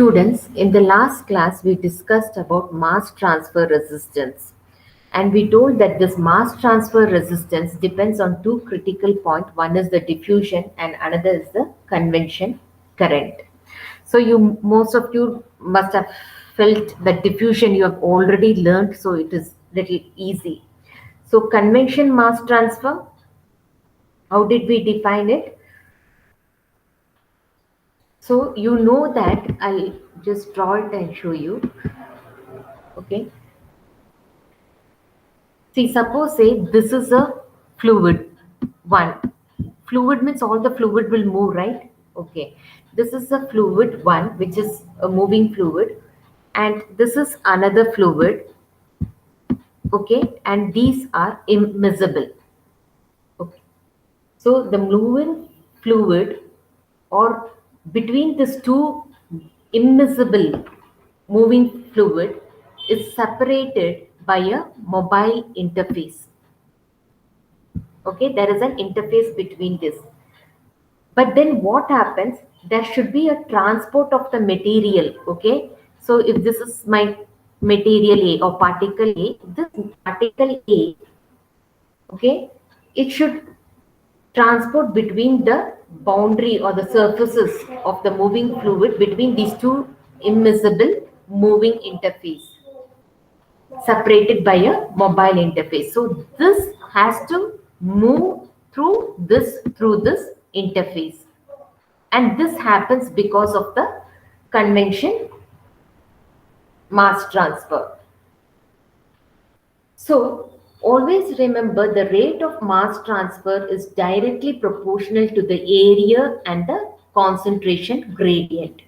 Students, in the last class, we discussed about mass transfer resistance. And we told that this mass transfer resistance depends on two critical points. One is the diffusion and another is the convection current. So most of you must have felt that diffusion you have already learned, so it is little easy. So convection mass transfer, how did we define it? So you know that I'll just draw it and show you. Okay. See, suppose say this is a fluid one. Fluid means all the fluid will move, right? Okay. This is a fluid one, which is a moving fluid, and this is another fluid. Okay, and these are immiscible. Okay. So the moving fluid or between these two immiscible moving fluid is separated by a mobile interface. Okay, there is an interface between this. But then what happens? There should be a transport of the material. Okay, so if this is my material A or particle A, this particle A, okay, it should transport between the boundary or the surfaces of the moving fluid between these two immiscible moving interface separated by a mobile interface. So this has to move through this interface, and this happens because of the convection mass transfer. So always remember the rate of mass transfer is directly proportional to the area and the concentration gradient.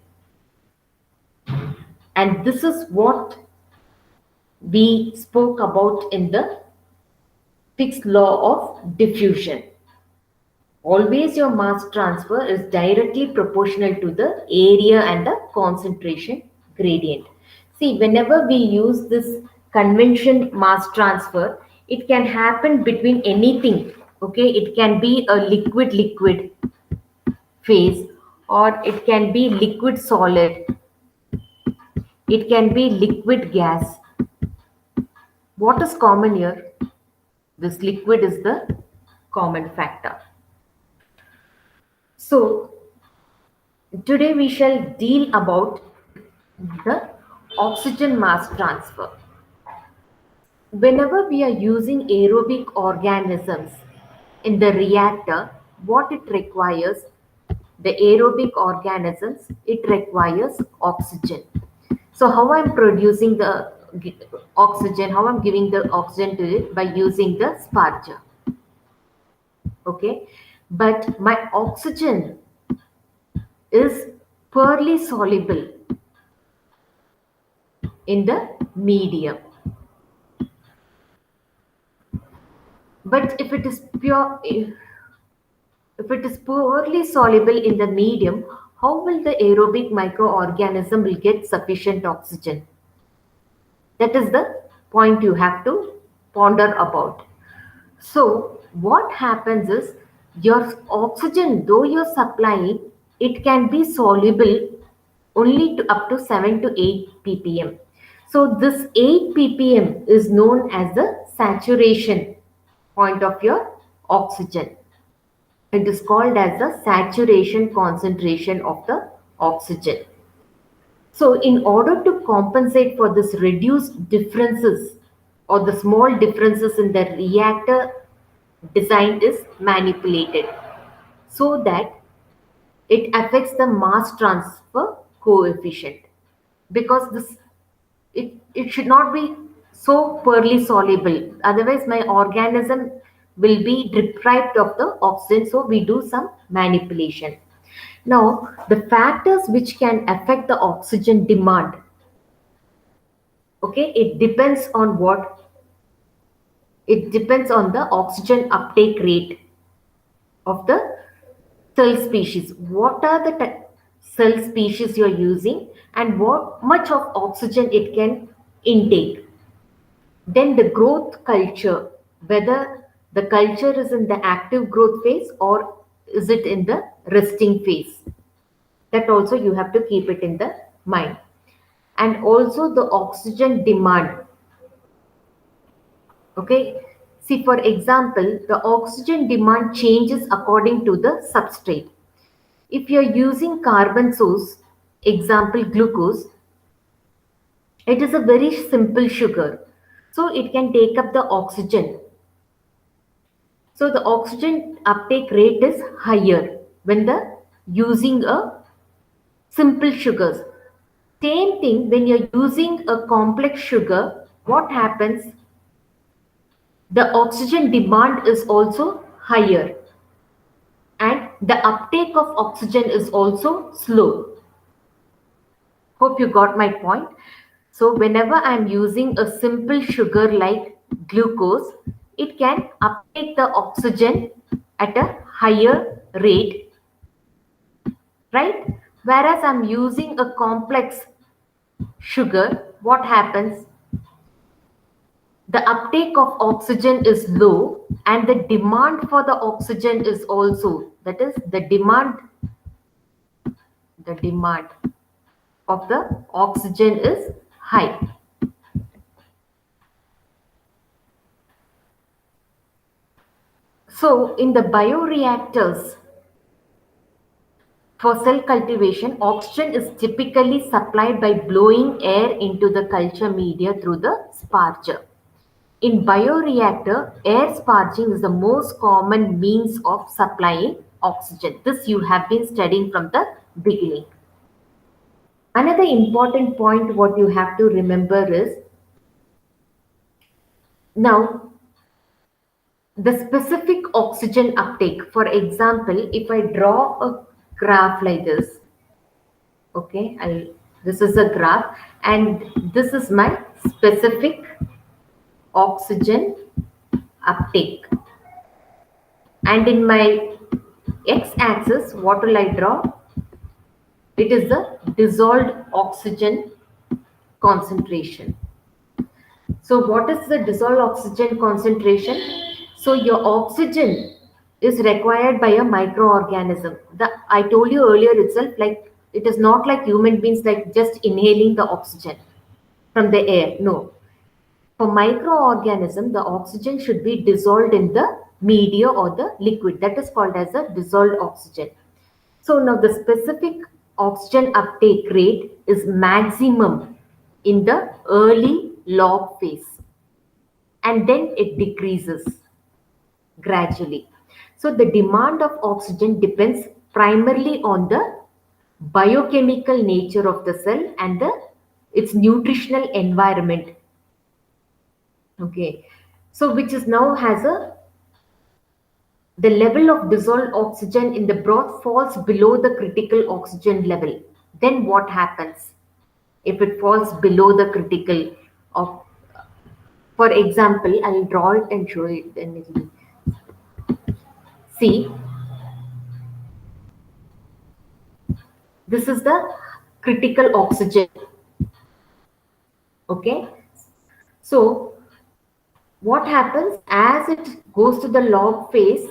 And this is what we spoke about in the Fick's law of diffusion. Always your mass transfer is directly proportional to the area and the concentration gradient. See, whenever we use this convention mass transfer, it can happen between anything. Okay, it can be a liquid phase, or it can be liquid solid, it can be liquid gas. What is common here? This liquid is the common factor. So today we shall deal about the oxygen mass transfer. Whenever we are using aerobic organisms in the reactor, what it requires, the aerobic organisms, it requires oxygen. So how I'm producing the oxygen, how I'm giving the oxygen to it? By using the sparger. Okay, but my oxygen is poorly soluble in the medium. But if it is if it is poorly soluble in the medium, how will the aerobic microorganism will get sufficient oxygen? That is the point you have to ponder about. So what happens is your oxygen, though you're supplying, it can be soluble only to up to 7 to 8 ppm. So this 8 ppm is known as the saturation point of your oxygen. It is called as the saturation concentration of the oxygen. So in order to compensate for this reduced differences or the small differences in the reactor design is manipulated so that it affects the mass transfer coefficient, because it should not be so poorly soluble, otherwise my organism will be deprived of the oxygen, so we do some manipulation. Now the factors which can affect the oxygen demand, okay, it depends on what? It depends on the oxygen uptake rate of the cell species. What are the cell species you are using and what much of oxygen it can intake? Then the growth culture, whether the culture is in the active growth phase or is it in the resting phase, that also you have to keep it in the mind. And also the oxygen demand. Okay, see, for example, the oxygen demand changes according to the substrate. If you're using carbon source, example glucose, it is a very simple sugar, so it can take up the oxygen. So the oxygen uptake rate is higher when the using a simple sugars. Same thing when you're using a complex sugar, what happens? The oxygen demand is also higher and the uptake of oxygen is also slow. Hope you got my point. So whenever I'm using a simple sugar like glucose, it can uptake the oxygen at a higher rate, right? Whereas I'm using a complex sugar, what happens? The uptake of oxygen is low and the demand for the oxygen is also, that is the demand of the oxygen is high. So in the bioreactors for cell cultivation, oxygen is typically supplied by blowing air into the culture media through the sparger. In bioreactor, air sparging is the most common means of supplying oxygen. This you have been studying from the beginning. Another important point what you have to remember is now the specific oxygen uptake. For example, if I draw a graph like this, okay, this is a graph and this is my specific oxygen uptake. And in my x-axis, what will I draw? It is the dissolved oxygen concentration. So what is the dissolved oxygen concentration? So your oxygen is required by a microorganism. I told you earlier itself, like it is not like human beings like just inhaling the oxygen from the air. No. For microorganism, the oxygen should be dissolved in the media or the liquid. That is called as a dissolved oxygen. So now the specific oxygen uptake rate is maximum in the early log phase and then it decreases gradually. So the demand of oxygen depends primarily on the biochemical nature of the cell and its nutritional environment. Okay, so which is now has a the level of dissolved oxygen in the broth falls below the critical oxygen level. Then what happens if it falls below the critical of, for example, I'll draw it and show it. Then see, this is the critical oxygen. Okay, so what happens as it goes to the log phase?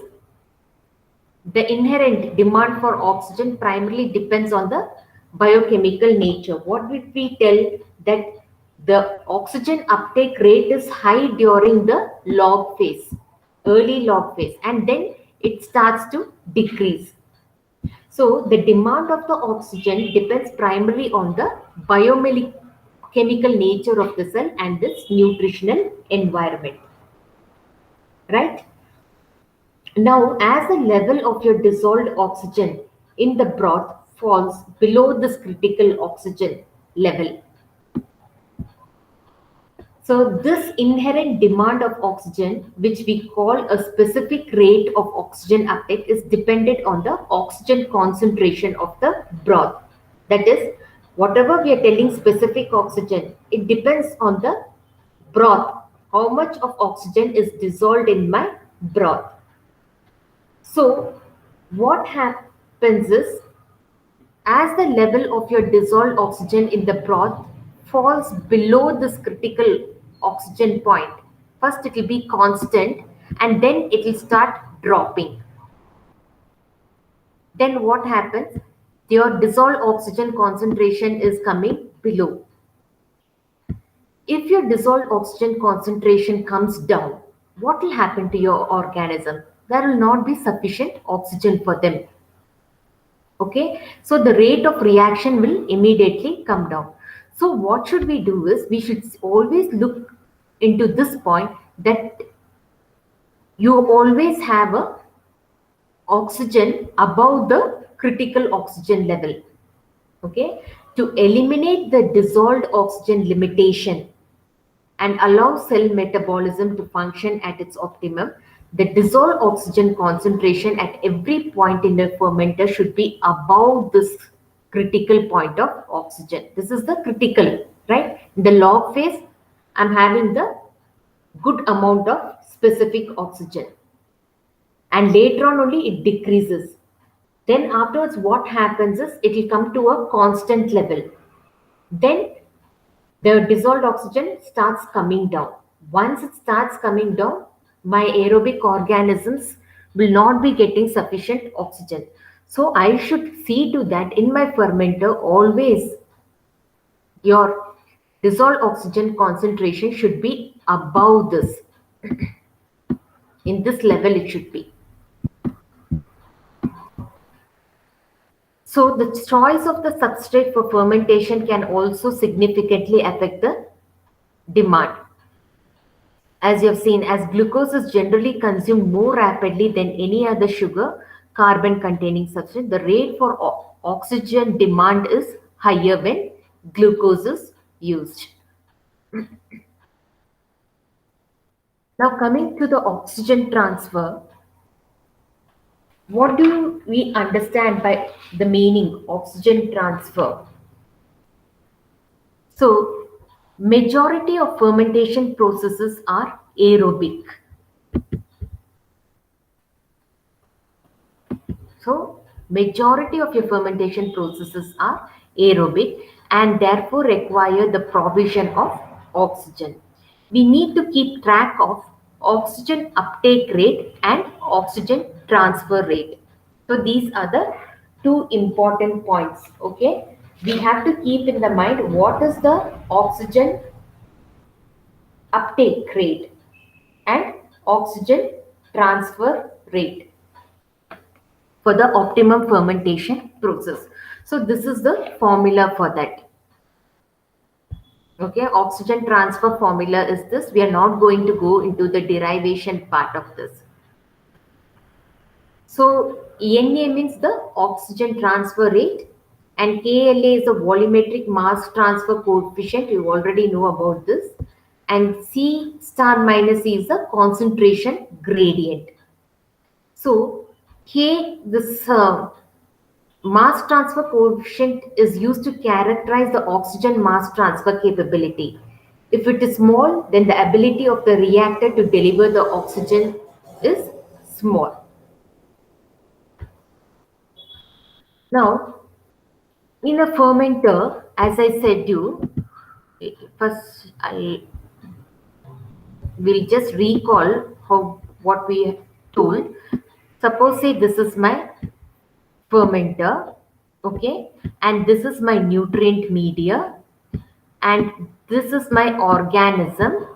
The inherent demand for oxygen primarily depends on the biochemical nature. What would we tell that the oxygen uptake rate is high during the log phase, early log phase, and then it starts to decrease. So the demand of the oxygen depends primarily on the biochemical nature of the cell and its nutritional environment, right? Now, as the level of your dissolved oxygen in the broth falls below this critical oxygen level, so this inherent demand of oxygen, which we call a specific rate of oxygen uptake, is dependent on the oxygen concentration of the broth. That is, whatever we are telling specific oxygen, it depends on the broth. How much of oxygen is dissolved in my broth? So, what happens is, as the level of your dissolved oxygen in the broth falls below this critical oxygen point, first it will be constant and then it will start dropping. Then what happens? your dissolved oxygen concentration is coming below. If your dissolved oxygen concentration comes down, what will happen to your organism? There will not be sufficient oxygen for them. Okay, so the rate of reaction will immediately come down. So what should we do is we should always look into this point, that you always have a oxygen above the critical oxygen level. Okay, to eliminate the dissolved oxygen limitation and allow cell metabolism to function at its optimum, the dissolved oxygen concentration at every point in the fermenter should be above this critical point of oxygen. This is the critical, right? In the log phase, I'm having the good amount of specific oxygen, and later on only it decreases. Then afterwards what happens is it will come to a constant level. Then the dissolved oxygen starts coming down. Once it starts coming down, my aerobic organisms will not be getting sufficient oxygen. So I should see to that in my fermenter always your dissolved oxygen concentration should be above this. In this level it should be. So the choice of the substrate for fermentation can also significantly affect the demand. As you have seen, as glucose is generally consumed more rapidly than any other sugar carbon containing substrate, the rate for oxygen demand is higher when glucose is used. Now coming to the oxygen transfer, what do we understand by the meaning oxygen transfer? So majority of fermentation processes are aerobic. So majority of your fermentation processes are aerobic and therefore require the provision of oxygen. We need to keep track of oxygen uptake rate and oxygen transfer rate. So these are the two important points. Okay, we have to keep in the mind what is the oxygen uptake rate and oxygen transfer rate for the optimum fermentation process. So this is the formula for that. Okay, oxygen transfer formula is this. We are not going to go into the derivation part of this. So Na means the oxygen transfer rate and KLa is the volumetric mass transfer coefficient. You already know about this. And C star minus E is the concentration gradient. So K, this mass transfer coefficient is used to characterize the oxygen mass transfer capability. If it is small, then the ability of the reactor to deliver the oxygen is small. Now, in a fermenter, as I said you, first I will just recall what we have told. Suppose say this is my fermenter, okay, and this is my nutrient media, and this is my organism.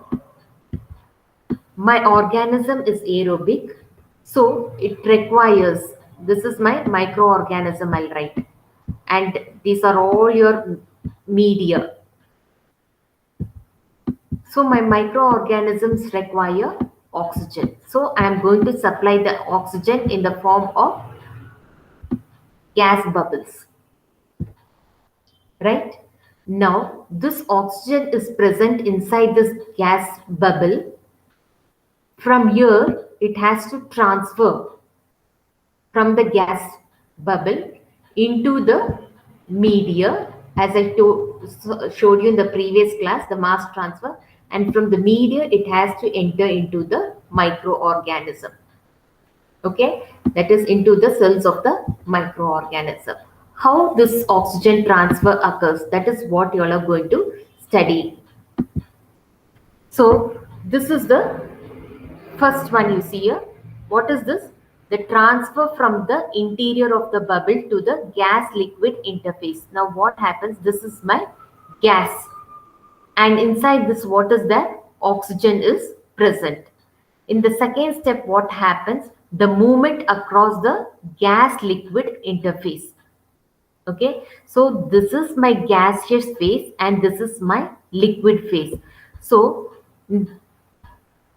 My organism is aerobic, so it requires, this is my microorganism, I'll write, and these are all your media. So my microorganisms require oxygen, so I am going to supply the oxygen in the form of gas bubbles, right? Now this oxygen is present inside this gas bubble. From here it has to transfer from the gas bubble into the media, as I showed you in the previous class, the mass transfer, and from the media it has to enter into the microorganism. Okay, that is into the cells of the microorganism. How this oxygen transfer occurs, that is what you all are going to study. So this is the first one you see here. What is this? the transfer from the interior of the bubble to the gas liquid interface. Now what happens? This is my gas, and inside this, what is that? Oxygen is present. In the second step, what happens? The movement across the gas liquid interface. Okay, so this is my gaseous phase and this is my liquid phase. So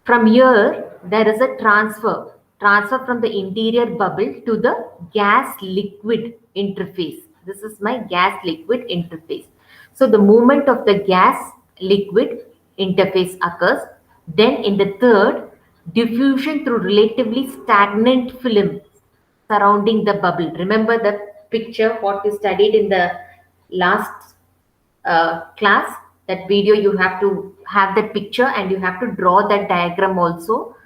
from here, there is a transfer from the interior bubble to the gas liquid interface. This is my gas liquid interface. So the movement of the gas liquid interface occurs. Then in the third, diffusion through relatively stagnant film surrounding the bubble. Remember the picture what we studied in the last class, that video, you have to have that picture and you have to draw that diagram also.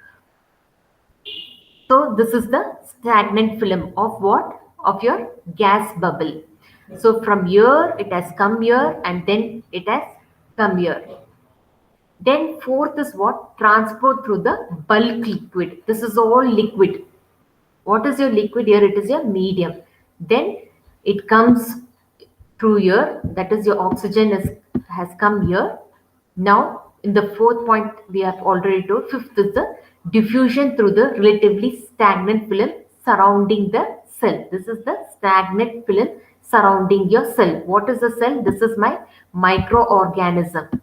So this is the stagnant film of what? Of your gas bubble. So from here it has come here and then it has come here. Then fourth is what? Transport through the bulk liquid. This is all liquid. What is your liquid here? It is your medium. Then it comes through here, that is your oxygen has come here. Now in the fourth point we have already told. Fifth is the diffusion through the relatively stagnant film surrounding the cell. This is the stagnant film surrounding your cell. What is the cell? This is my microorganism.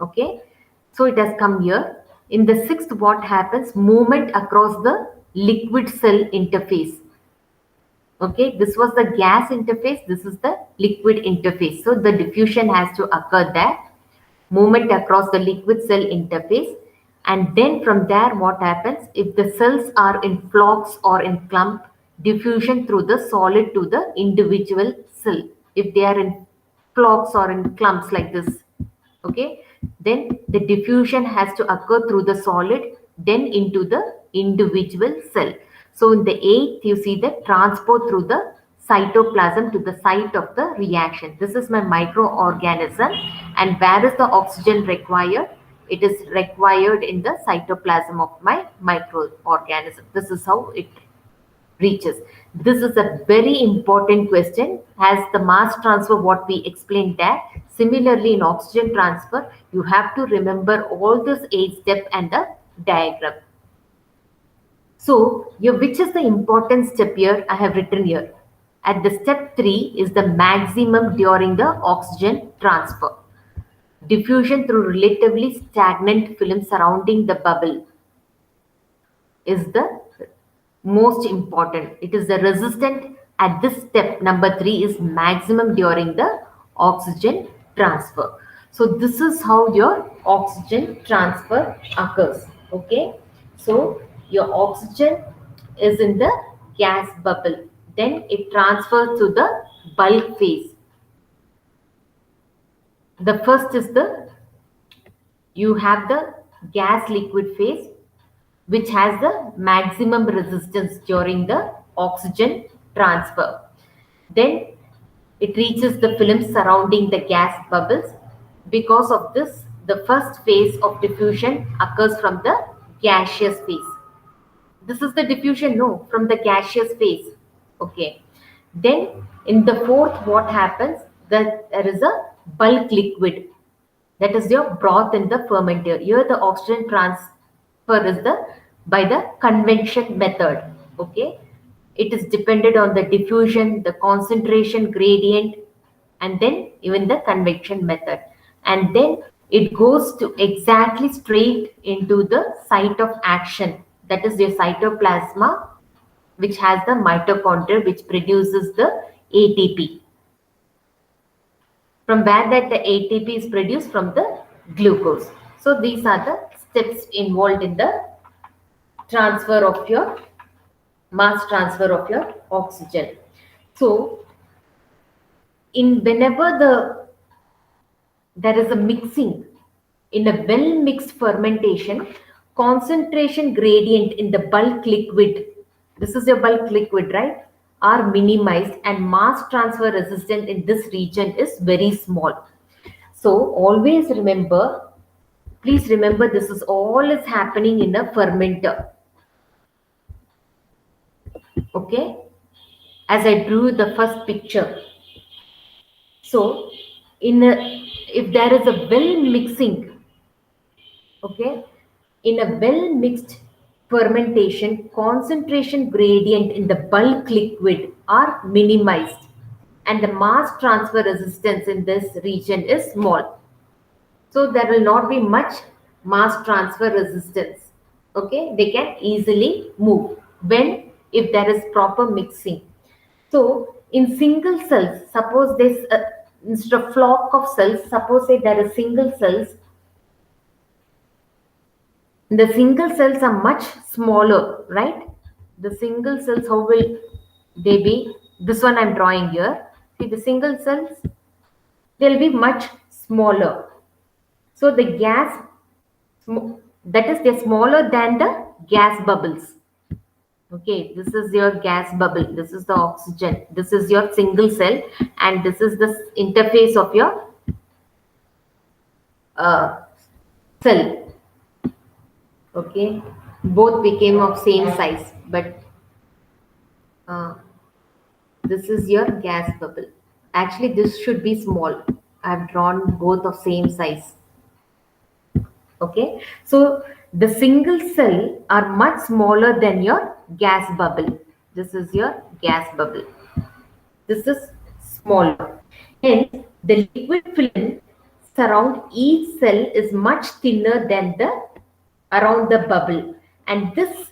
Okay, so it has come here. In the sixth, what happens? Movement across the liquid cell interface. Okay, this was the gas interface, this is the liquid interface. So the diffusion has to occur there, movement across the liquid cell interface. And then from there, what happens? If the cells are in flocks or in clump, diffusion through the solid to the individual cell. If they are in flocks or in clumps like this, okay, then the diffusion has to occur through the solid, then into the individual cell. So in the eighth, you see the transport through the cytoplasm to the site of the reaction. This is my microorganism. And where is the oxygen required? It is required in the cytoplasm of my microorganism. This is how it reaches. This is a very important question, as the mass transfer what we explained there. Similarly, in oxygen transfer, you have to remember all this 8 step and the diagram. So here, which is the important step here? I have written here. At the step 3 is the maximum during the oxygen transfer. Diffusion through relatively stagnant film surrounding the bubble is the most important. It is the resistant at this step number 3 is maximum during the oxygen transfer. So this is how your oxygen transfer occurs. Okay, so your oxygen is in the gas bubble, then it transfers to the bulk phase. The first is you have the gas liquid phase, which has the maximum resistance during the oxygen transfer. Then it reaches the film surrounding the gas bubbles. Because of this, the first phase of diffusion occurs from the gaseous phase. This is the diffusion, no, from the gaseous phase. Okay. Then in the fourth, what happens? That there is a bulk liquid. That is your broth in the fermenter. Here the oxygen transfer is by the convection method. Okay. It is dependent on the diffusion, the concentration gradient, and then even the convection method. And then it goes to exactly straight into the site of action. That is your cytoplasma, which has the mitochondria, which produces the ATP. From where that the ATP is produced? From the glucose. So these are the steps involved in the transfer of your mass transfer of your oxygen. So whenever there is a mixing in a well mixed fermentation, concentration gradient in the bulk liquid, this is your bulk liquid, right, are minimized, and mass transfer resistance in this region is very small. So always remember, please remember, this is all is happening in a fermenter. Okay, as I drew the first picture. So, if there is a well mixing, okay, in a well mixed fermentation, concentration gradient in the bulk liquid are minimized, and the mass transfer resistance in this region is small. So there will not be much mass transfer resistance. Okay, they can easily move when if there is proper mixing. So in single cells, suppose this instead of flock of cells, suppose say there is single cells. The single cells are much smaller, right? The single cells, how will they be? This one I'm drawing here. See the single cells, they'll be much smaller. So the gas, that is, they're smaller than the gas bubbles. Okay, this is your gas bubble. This is the oxygen. This is your single cell, and this is the interface of your uh, cell. Okay, both became of same size, but uh, this is your gas bubble. Actually, this should be small. I've drawn both of same size. Okay, so the single cell are much smaller than your gas bubble. This is your gas bubble. This is smaller. Hence, the liquid film surround each cell is much thinner than the around the bubble, and this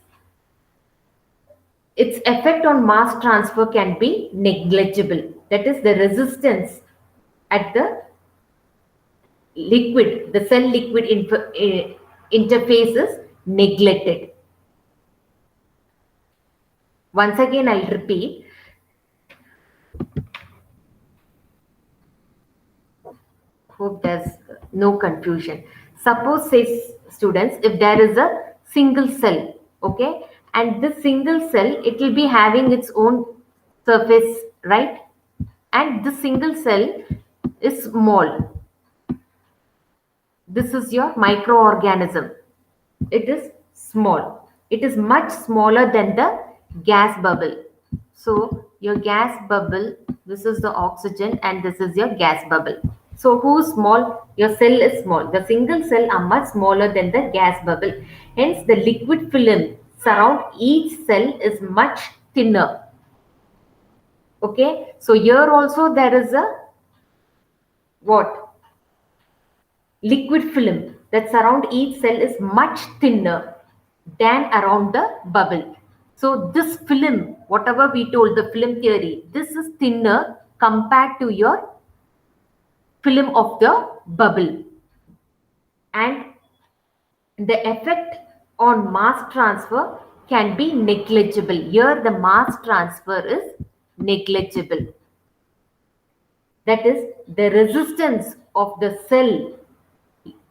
its effect on mass transfer can be negligible. That is, the resistance at the liquid, the cell liquid interface is neglected. Once again, I'll repeat. Hope there's no confusion. Suppose, say students, if there is a single cell, okay, and this single cell, it will be having its own surface, right? And the single cell is small. This is your microorganism. It is small. It is much smaller than the gas bubble. So your gas bubble, this is the oxygen and this is your gas bubble. So who's small? Your cell is small. The single cell are much smaller than the gas bubble. Hence the liquid film surround each cell is much thinner. Okay. So here also there is a what? Liquid film that surround each cell is much thinner than around the bubble. So this film, whatever we told the film theory, this is thinner compared to your film of the bubble, and the effect on mass transfer can be negligible. Here the mass transfer is negligible. That is, the resistance of the cell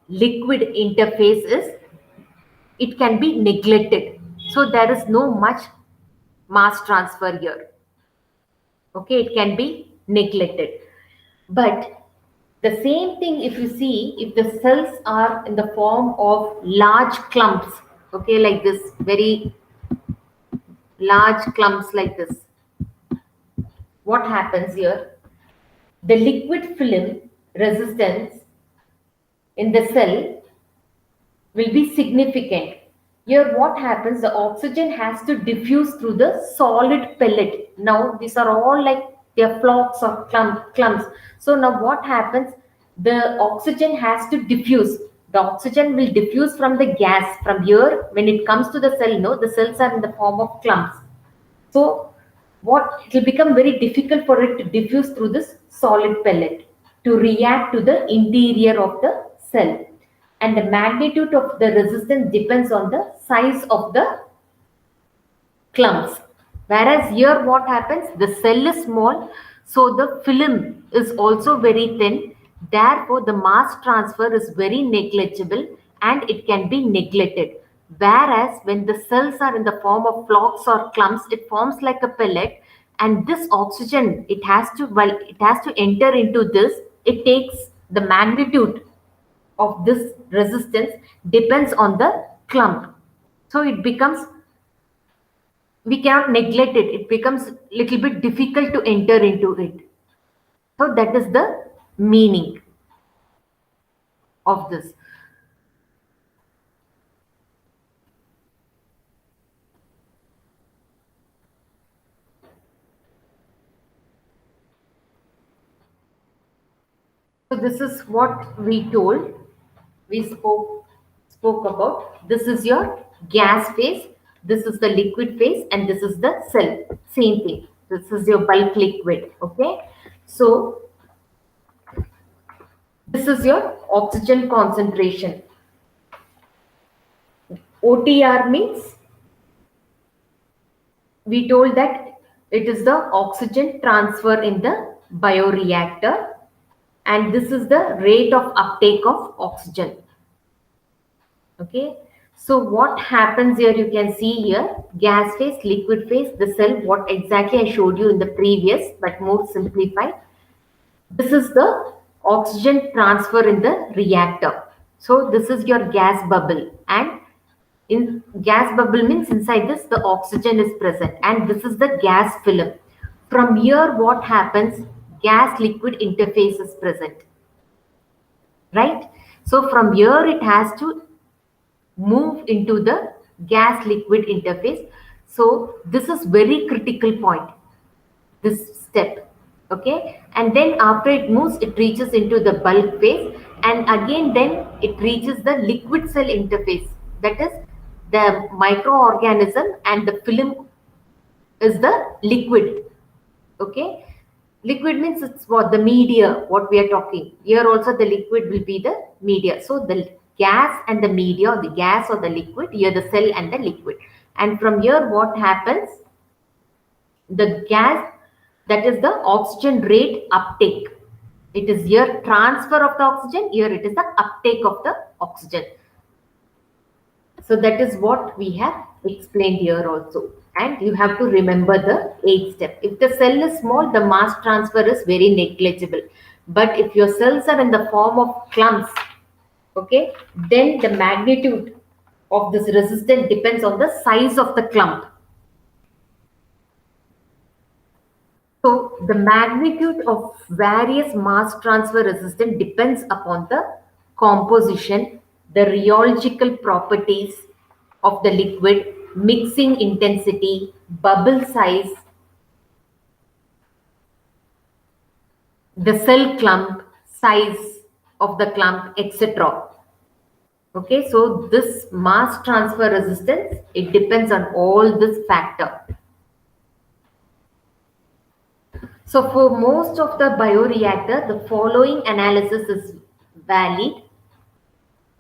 liquid interface is, it can be neglected. So there is no much mass transfer here. Okay, it can be neglected. But the same thing, if you see, if the cells are in the form of large clumps, okay, like this, very large clumps like this, what happens here? The liquid film resistance in the cell will be significant. Here what happens, the oxygen has to diffuse through the solid pellet. Now these are all like they're flocks or clumps. So now what happens, the oxygen has to diffuse. The oxygen will diffuse from the gas. From here, when it comes to the cell, no, the cells are in the form of clumps. So what, it will become very difficult for it to diffuse through this solid pellet to react to the interior of the cell, and the magnitude of the resistance depends on the size of the clumps. Whereas here what happens, the cell is small, so the film is also very thin, therefore the mass transfer is very negligible and it can be neglected. Whereas when the cells are in the form of flocks or clumps, it forms like a pellet, and this oxygen, it has to, well, it has to enter into this, it takes the magnitude of this resistance depends on the clump. So it becomes we cannot neglect it. It becomes little bit difficult to enter into it. So that is the meaning of this. So this is what we told. We spoke about. This is your gas phase. This is the liquid phase, and this is the cell. Same thing. This is your bulk liquid. Okay. So this is your oxygen concentration. OTR means we told that it is the oxygen transfer in the bioreactor, and this is the rate of uptake of oxygen. Okay, so what happens here, you can see here, gas phase, liquid phase, the cell, what exactly I showed you in the previous but more simplified. This is the oxygen transfer in the reactor. So this is your gas bubble, and in gas bubble means inside this the oxygen is present, and this is the gas film. From here what happens, gas liquid interface is present, right? So from here it has to move into the gas liquid interface. So this is very critical point, this step. Okay, and then after it moves, it reaches into the bulk phase, and again then it reaches the liquid cell interface, that is the microorganism, and the film is the liquid. Okay, liquid means it's what the media, what we are talking here. Also the liquid will be the media. So the gas and the media, or the gas or the liquid, here the cell and the liquid. And from here what happens, the gas, that is the oxygen rate uptake. It is here transfer of the oxygen, here it is the uptake of the oxygen. So that is what we have explained here also. And you have to remember the 8th step. If the cell is small, the mass transfer is very negligible. But if your cells are in the form of clumps, okay, then the magnitude of this resistance depends on the size of the clump. So the magnitude of various mass transfer resistance depends upon the composition, the rheological properties of the liquid, mixing intensity, bubble size, the cell clump, size of the clump, etc. Okay, so this mass transfer resistance, it depends on all this factor. So for most of the bioreactor, the following analysis is valid.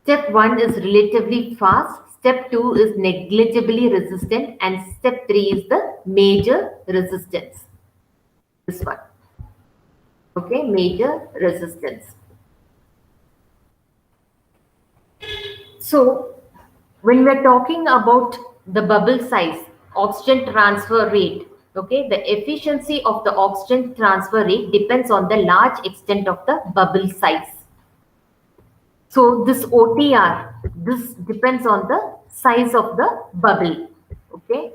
Step 1 is relatively fast, step 2 is negligibly resistant, and step 3 is the major resistance. This one. Okay, major resistance. So when we are talking about the bubble size, oxygen transfer rate, okay, the efficiency of the oxygen transfer rate depends on the large extent of the bubble size. So this OTR, this depends on the size of the bubble. Okay,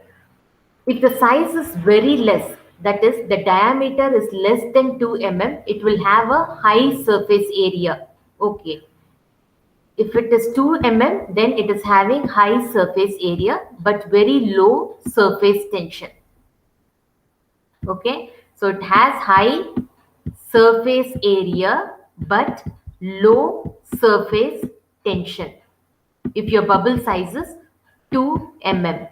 if the size is very less, that is the diameter is less than 2 mm, it will have a high surface area. Okay, if it is 2 mm, then it is having high surface area but very low surface tension. Okay, so it has high surface area but low surface tension if your bubble size is 2 mm.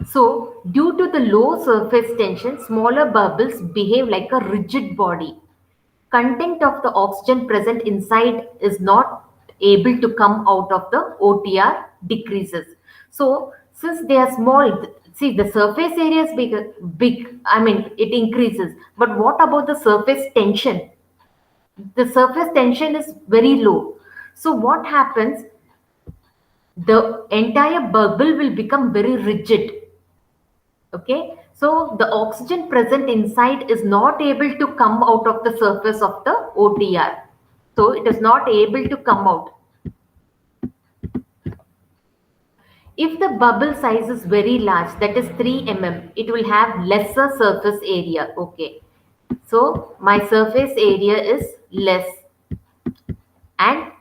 So due to the low surface tension, smaller bubbles behave like a rigid body. Content of the oxygen present inside is not able to come out of the OTR decreases. So since they are small, see the surface area is big, I mean it increases. But what about the surface tension? The surface tension is very low. So what happens? The entire bubble will become very rigid. Okay, so the oxygen present inside is not able to come out of the surface of the OTR. So it is not able to come out. If the bubble size is very large, that is 3 mm, it will have lesser surface area. Okay. So my surface area is less, and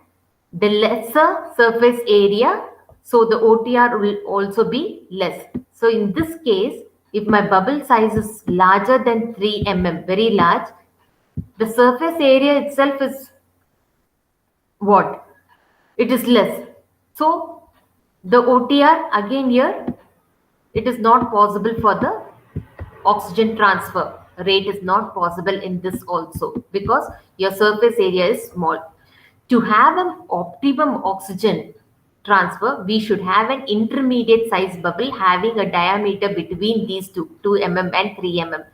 the lesser surface area, so the OTR will also be less. So in this case, if my bubble size is larger than 3 mm, very large, the surface area itself is what? It is less. So the OTR again here, it is not possible for the oxygen transfer rate is not possible in this also because your surface area is small. To have an optimum oxygen transfer, we should have an intermediate size bubble having a diameter between these two, 2 mm and 3 mm,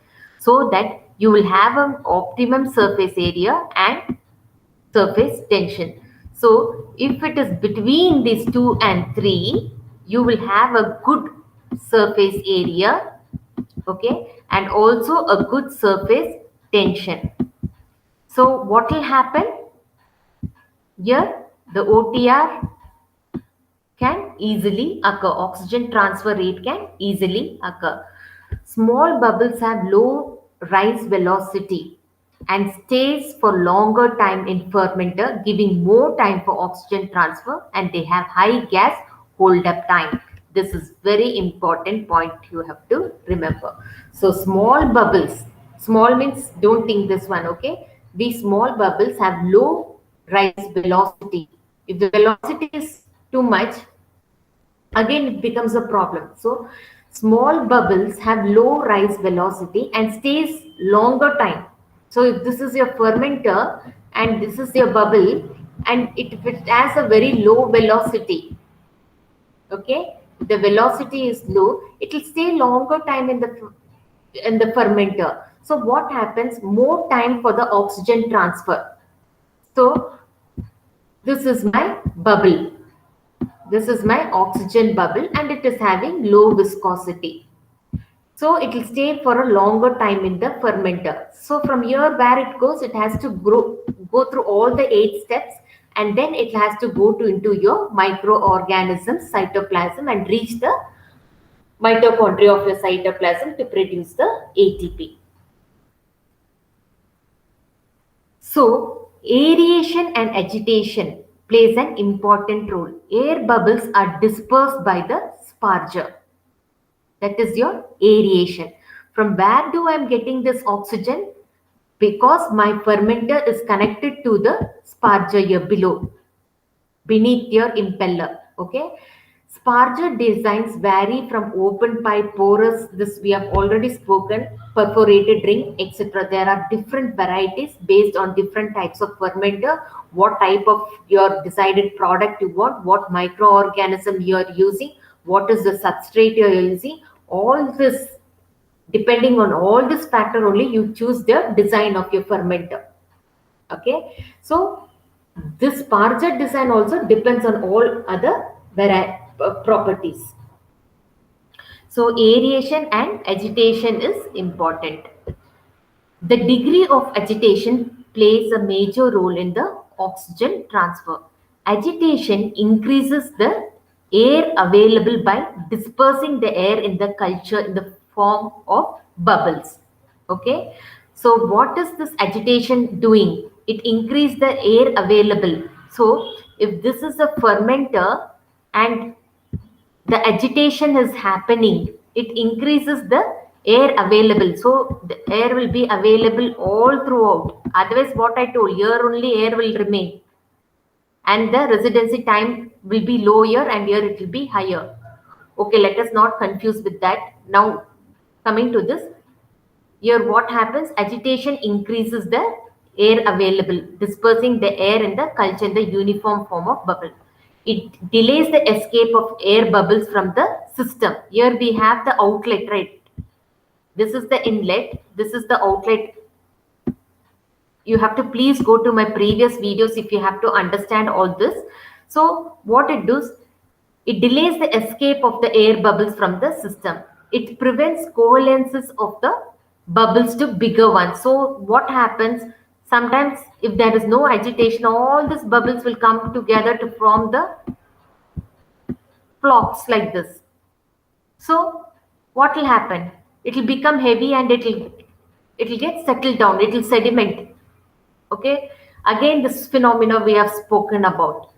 so that you will have an optimum surface area and surface tension. So if it is between these 2 and 3, you will have a good surface area, okay, and also a good surface tension. So what will happen here? The OTR can easily occur, oxygen transfer rate can easily occur. Small bubbles have low rise velocity and stays for longer time in fermenter, giving more time for oxygen transfer, and they have high gas hold up time. This is very important point you have to remember. So small bubbles, small means don't think this one, okay? These small bubbles have low rise velocity. If the velocity is too much, again it becomes a problem. So small bubbles have low rise velocity and stays longer time. So if this is your fermenter and this is your bubble, and if it has a very low velocity, okay, the velocity is low, it will stay longer time in the fermenter. So what happens? More time for the oxygen transfer. So this is my bubble. This is my oxygen bubble and it is having low viscosity. So it will stay for a longer time in the fermenter. So from here where it goes, it has to go through all the 8 steps, and then it has to go to into your microorganisms cytoplasm and reach the mitochondria of your cytoplasm to produce the ATP. So aeration and agitation plays an important role. Air bubbles are dispersed by the sparger. That is your aeration. From where do I am getting this oxygen? Because my fermenter is connected to the sparger here below, beneath your impeller. Okay. Sparger designs vary from open pipe, porous, this we have already spoken, perforated ring, etc. There are different varieties based on different types of fermenter, what type of your decided product you want, what microorganism you are using, what is the substrate you are using. All this, depending on all this factor only, you choose the design of your fermenter. Okay. So this Parjat design also depends on all other properties. So aeration and agitation is important. The degree of agitation plays a major role in the oxygen transfer. Agitation increases the air available by dispersing the air in the culture in the form of bubbles. Okay. So what is this agitation doing? It increases the air available. So if this is a fermenter and the agitation is happening, it increases the air available. So the air will be available all throughout. Otherwise, what I told, here only air will remain. And the residency time will be lower and here it will be higher. Okay, let us not confuse with that. Now, coming to this, here what happens? Agitation increases the air available, dispersing the air in the culture in the uniform form of bubble. It delays the escape of air bubbles from the system. Here we have the outlet, right? This is the inlet, this is the outlet. You have to please go to my previous videos if you have to understand all this. So what it does, it delays the escape of the air bubbles from the system. It prevents covalences of the bubbles to bigger ones. So what happens? Sometimes if there is no agitation, all these bubbles will come together to form the flocks like this. So what will happen? It will become heavy and it will get settled down. It will sediment. Okay. Again, this phenomena we have spoken about.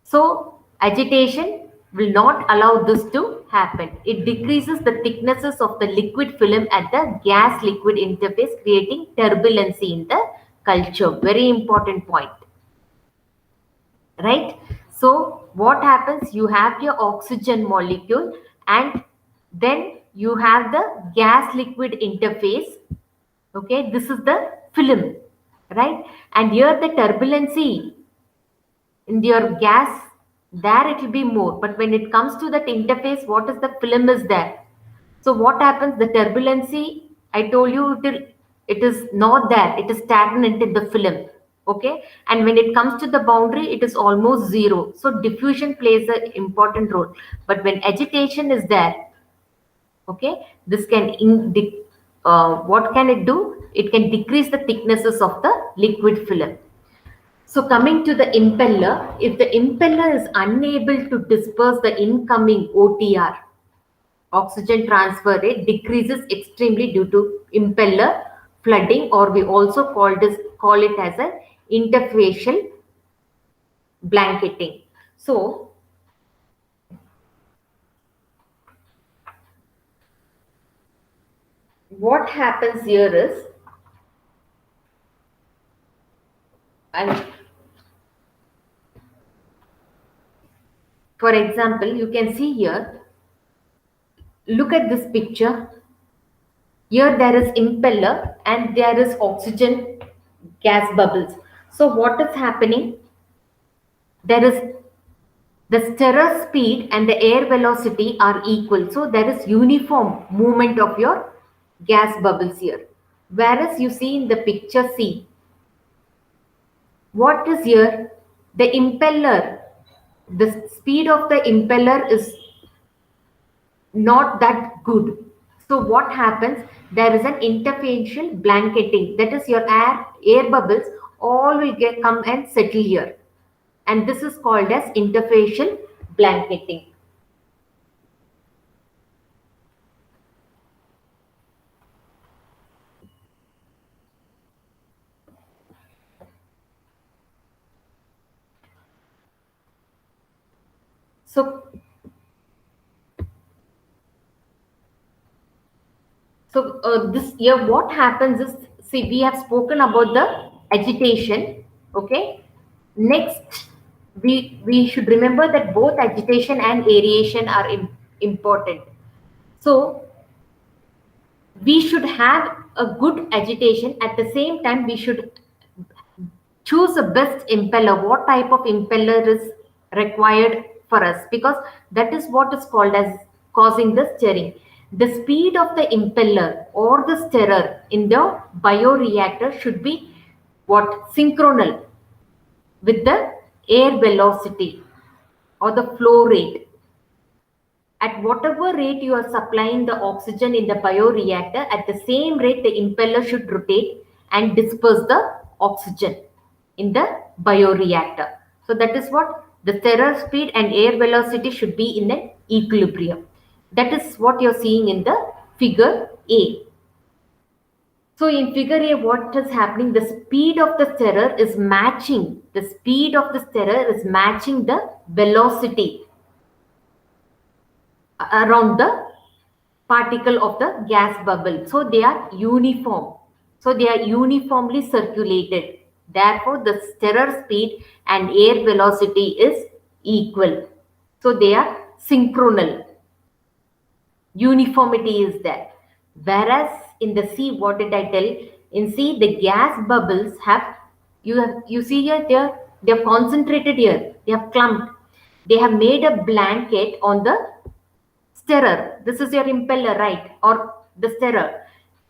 So agitation will not allow this to happen. It decreases the thicknesses of the liquid film at the gas liquid interface, creating turbulency in the culture. Very important point. Right? So what happens? You have your oxygen molecule and then you have the gas liquid interface. Okay, this is the film, right? And here the turbulency in your gas, there it will be more. But when it comes to that interface, what is the film is there? So what happens? The turbulency, I told you, it is not there. It is stagnant in the film. Okay. And when it comes to the boundary, it is almost zero. So diffusion plays an important role. But when agitation is there, okay, this can, what can it do? It can decrease the thicknesses of the liquid film. So coming to the impeller, if the impeller is unable to disperse the incoming OTR, oxygen transfer rate decreases extremely due to impeller flooding, or we also call it as an interfacial blanketing. So what happens here is, and for example, you can see here, look at this picture. Here there is impeller and there is oxygen gas bubbles. So what is happening? There is the stirrer speed and the air velocity are equal. So there is uniform movement of your gas bubbles here. Whereas you see in the picture C, what is here? The impeller, the speed of the impeller is not that good. So what happens? There is an interfacial blanketing. That is your air bubbles all will come and settle here. And this is called as interfacial blanketing. So this here, what happens is, see, we have spoken about the agitation. Okay. Next, we should remember that both agitation and aeration are important. So we should have a good agitation. At the same time, we should choose the best impeller. What type of impeller is required for us, because that is what is called as causing the stirring. The speed of the impeller or the stirrer in the bioreactor should be what? Synchronal with the air velocity or the flow rate. At whatever rate you are supplying the oxygen in the bioreactor, at the same rate the impeller should rotate and disperse the oxygen in the bioreactor. So that is what the stirrer speed and air velocity should be in an equilibrium. That is what you're seeing in the figure A. So in figure A, what is happening? The speed of the stirrer is matching. The speed of the stirrer is matching the velocity around the particle of the gas bubble. So they are uniform. So they are uniformly circulated. Therefore, the stirrer speed and air velocity is equal. So they are synchronal. Uniformity is there. Whereas in the C, what did I tell? In C, the gas bubbles you see here, they are concentrated here. They have clumped. They have made a blanket on the stirrer. This is your impeller, right? Or the stirrer.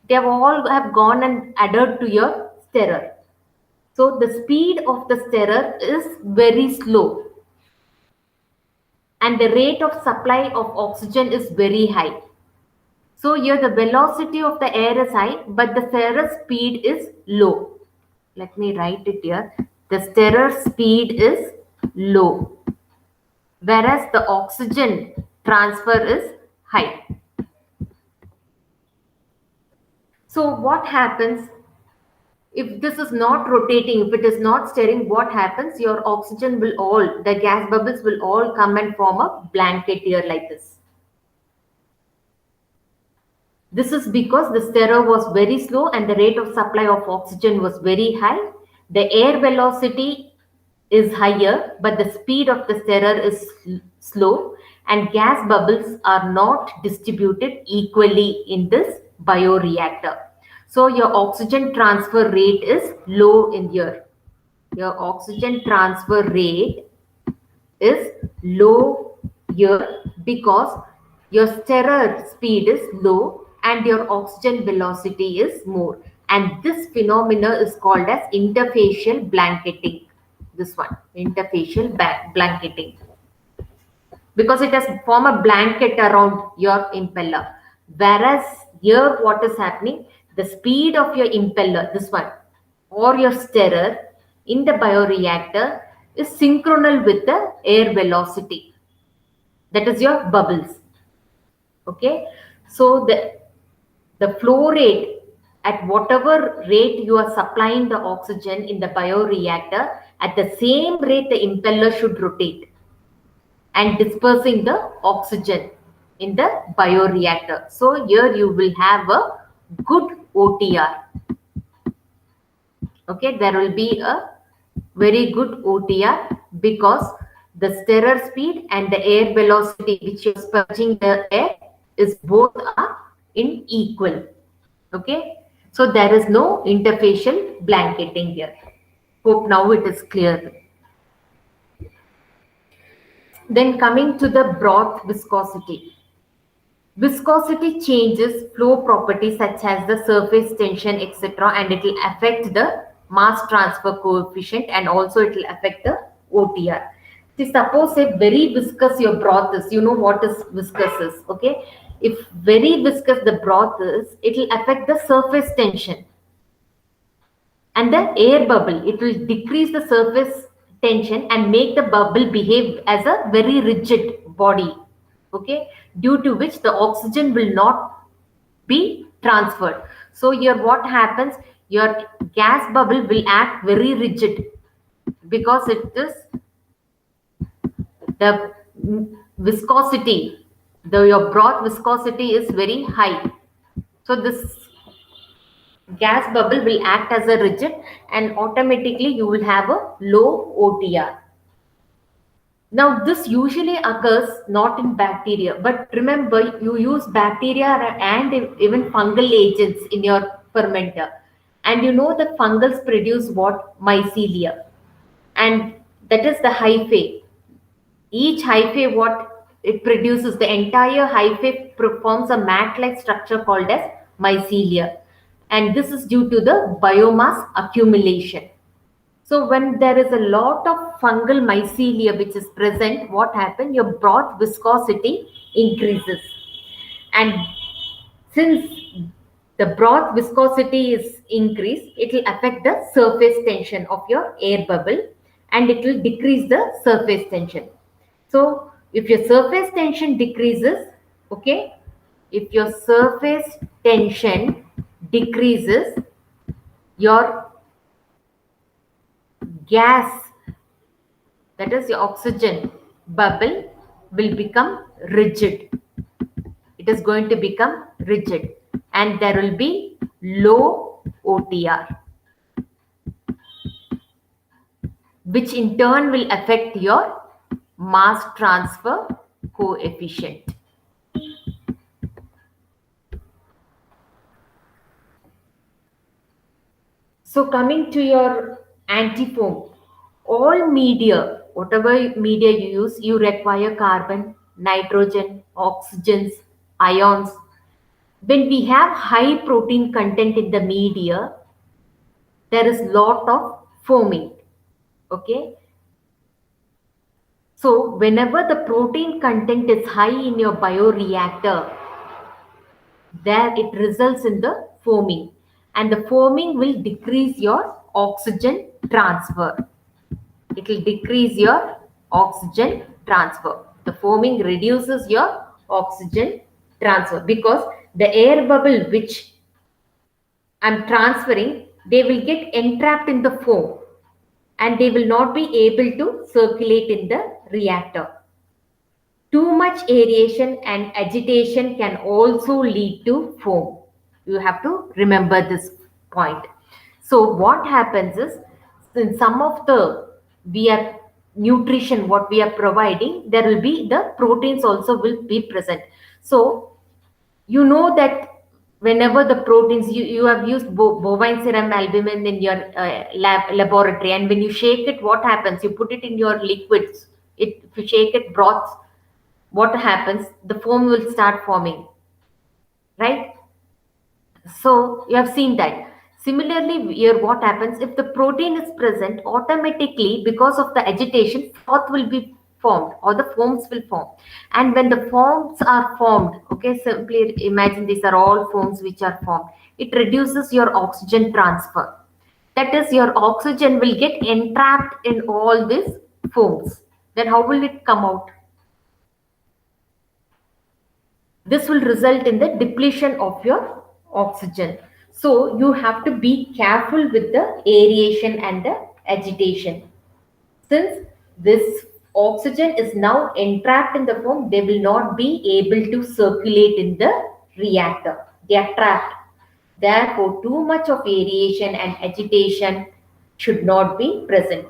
They have gone and adhered to your stirrer. So the speed of the stirrer is very slow. And the rate of supply of oxygen is very high. So here the velocity of the air is high, but the stirrer speed is low. Let me write it here. The stirrer speed is low. whereas the oxygen transfer is high. So what happens if this is not rotating, if it is not stirring, what happens? Your oxygen will all, the gas bubbles will all come and form a blanket here like this. This is because the stirrer was very slow and the rate of supply of oxygen was very high. The air velocity is higher, but the speed of the stirrer is slow, and gas bubbles are not distributed equally in this bioreactor. So your oxygen transfer rate is low in here. Your oxygen transfer rate is low here because your stirrer speed is low and your oxygen velocity is more, and this phenomena is called as interfacial blanketing. This one, interfacial blanketing, because it has formed a blanket around your impeller, whereas here what is happening, the speed of your impeller, this one, or your stirrer in the bioreactor is synchronal with the air velocity, that is your bubbles. Okay, so the flow rate, at whatever rate you are supplying the oxygen in the bioreactor, at the same rate the impeller should rotate and dispersing the oxygen in the bioreactor. So here you will have a good OTR. Okay, there will be a very good OTR because the stirrer speed and the air velocity which you're spurging the air is both are in equal. Okay, so there is no interfacial blanketing here. Hope now it is clear. Then coming to the broth viscosity. Viscosity changes flow properties such as the surface tension, etc., and it will affect the mass transfer coefficient, and also it will affect the OTR. See, suppose if very viscous your broth is, you know what is viscous is, okay? If very viscous the broth is, it will affect the surface tension and the air bubble. It will decrease the surface tension and make the bubble behave as a very rigid body, okay, due to which the oxygen will not be transferred. So here what happens, your gas bubble will act very rigid because it is the viscosity, your broth viscosity is very high. So this gas bubble will act as a rigid and automatically you will have a low OTR. Now this usually occurs not in bacteria, but remember you use bacteria and even fungal agents in your fermenter, and you know that fungals produce what? Mycelia, and that is the hyphae. Each hyphae, what it produces, the entire hyphae forms a mat-like structure called as mycelia, and this is due to the biomass accumulation. So when there is a lot of fungal mycelia which is present, what happens? Your broth viscosity increases. And since the broth viscosity is increased, it will affect the surface tension of your air bubble and it will decrease the surface tension. So if your surface tension decreases, okay, if your surface tension decreases, your gas, that is your oxygen bubble, will become rigid. It is going to become rigid and there will be low OTR, which in turn will affect your mass transfer coefficient. So coming to your antifoam, all media, whatever media you use, you require carbon, nitrogen, oxygens, ions. When we have high protein content in the media, there is lot of foaming. Okay. So whenever the protein content is high in your bioreactor, there it results in the foaming, and the foaming will decrease your oxygen transfer. It will decrease your oxygen transfer. The foaming reduces your oxygen transfer because the air bubble which I'm transferring, they will get entrapped in the foam and they will not be able to circulate in the reactor. Too much aeration and agitation can also lead to foam. You have to remember this point. So what happens is, in some of the we are nutrition what we are providing, there will be the proteins also will be present. So you know that whenever the proteins you have used bovine serum albumin in your laboratory, and when you shake it, what happens? You put it in your liquids. If you shake it broth, what happens? The foam will start forming, right? So you have seen that. Similarly, here what happens if the protein is present, automatically because of the agitation, froth will be formed or the foams will form. And when the foams are formed, okay, simply imagine these are all foams which are formed. It reduces your oxygen transfer. That is, your oxygen will get entrapped in all these foams. Then how will it come out? This will result in the depletion of your oxygen. So you have to be careful with the aeration and the agitation. Since this oxygen is now entrapped in the foam, they will not be able to circulate in the reactor. They are trapped. Therefore, too much of aeration and agitation should not be present.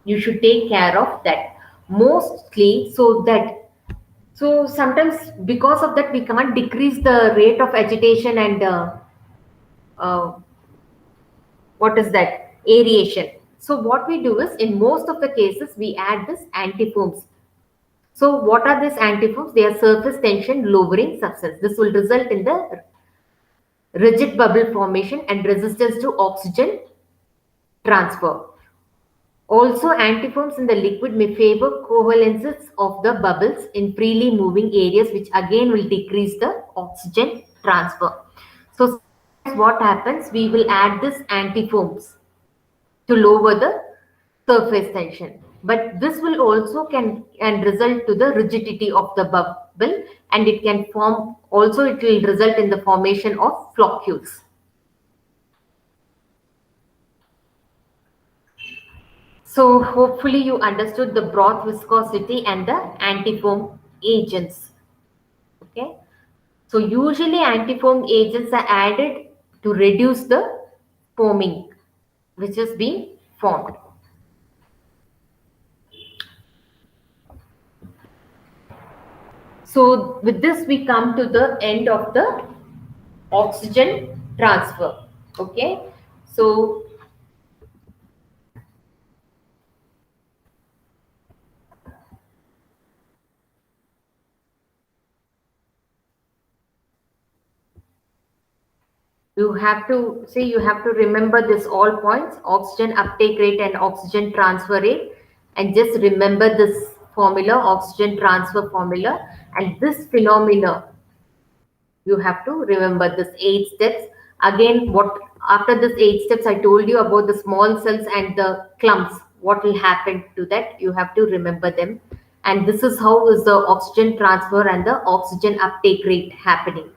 You should take care of that. Mostly so sometimes because of that we can't decrease the rate of agitation and uh, what is that, aeration. So what we do is, in most of the cases we add this antifoams. So what are these antifoams? They are surface tension lowering substance. This will result in the rigid bubble formation and resistance to oxygen transfer. Also, antifoams in the liquid may favor covalences of the bubbles in freely moving areas, which again will decrease the oxygen transfer. So, what happens? We will add this antifoams to lower the surface tension. But this will also can result to the rigidity of the bubble, and it can form also, it will result in the formation of floccules. So hopefully you understood the broth viscosity and the antifoam agents. Okay. So usually antifoam agents are added to reduce the foaming which is being formed. So with this we come to the end of the oxygen transfer. Okay. So you have to remember this all points: oxygen uptake rate and oxygen transfer rate, and just remember this formula, oxygen transfer formula. And this phenomena, you have to remember this 8 steps. Again, what after this 8 steps I told you about the small cells and the clumps, what will happen to that, you have to remember them. And this is how is the oxygen transfer and the oxygen uptake rate happening.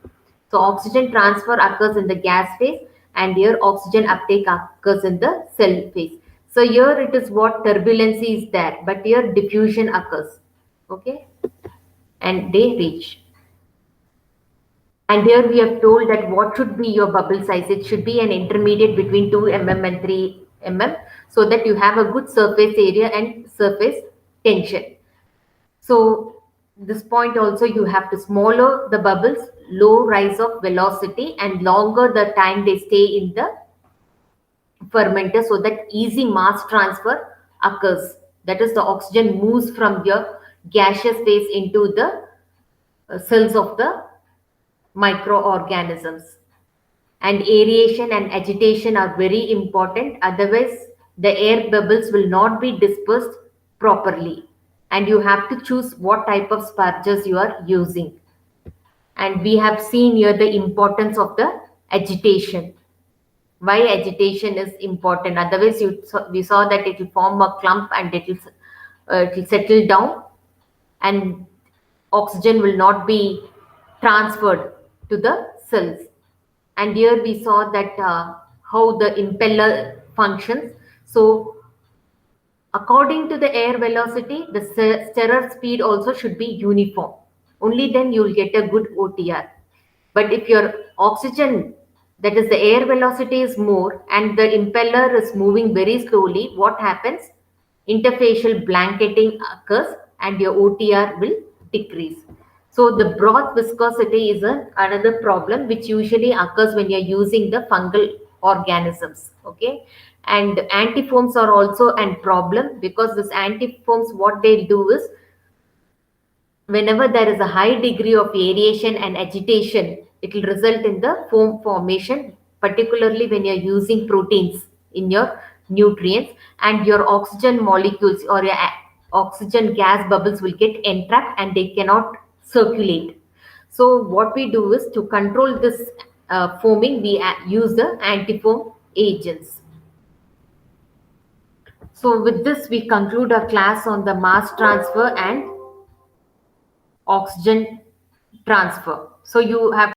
So oxygen transfer occurs in the gas phase, and here oxygen uptake occurs in the cell phase. So here it is what turbulency is there, but here diffusion occurs. Okay, and they reach. And here we have told that what should be your bubble size. It should be an intermediate between 2 mm and 3 mm, so that you have a good surface area and surface tension. So this point also, you have to smaller the bubbles, low rise of velocity, and longer the time they stay in the fermenter, so that easy mass transfer occurs. That is, the oxygen moves from your gaseous phase into the cells of the microorganisms. And aeration and agitation are very important, otherwise the air bubbles will not be dispersed properly. And you have to choose what type of sparges you are using. And we have seen here the importance of the agitation, why agitation is important. Otherwise we saw that it will form a clump and it will settle down. and oxygen will not be transferred to the cells. And here we saw that how the impeller functions. So according to the air velocity, the stirrer speed also should be uniform. Only then you will get a good OTR. But if your oxygen, that is the air velocity is more and the impeller is moving very slowly, what happens? Interfacial blanketing occurs and your OTR will decrease. So the broth viscosity is another problem which usually occurs when you're using the fungal organisms. Okay, and antifoams are also a problem because this antifoams, what they do is, whenever there is a high degree of variation and agitation, it will result in the foam formation, particularly when you're using proteins in your nutrients, and your oxygen molecules or your oxygen gas bubbles will get entrapped and they cannot circulate. So what we do is to control this foaming, we use the antifoam agents. So with this, we conclude our class on the mass transfer and oxygen transfer. So you have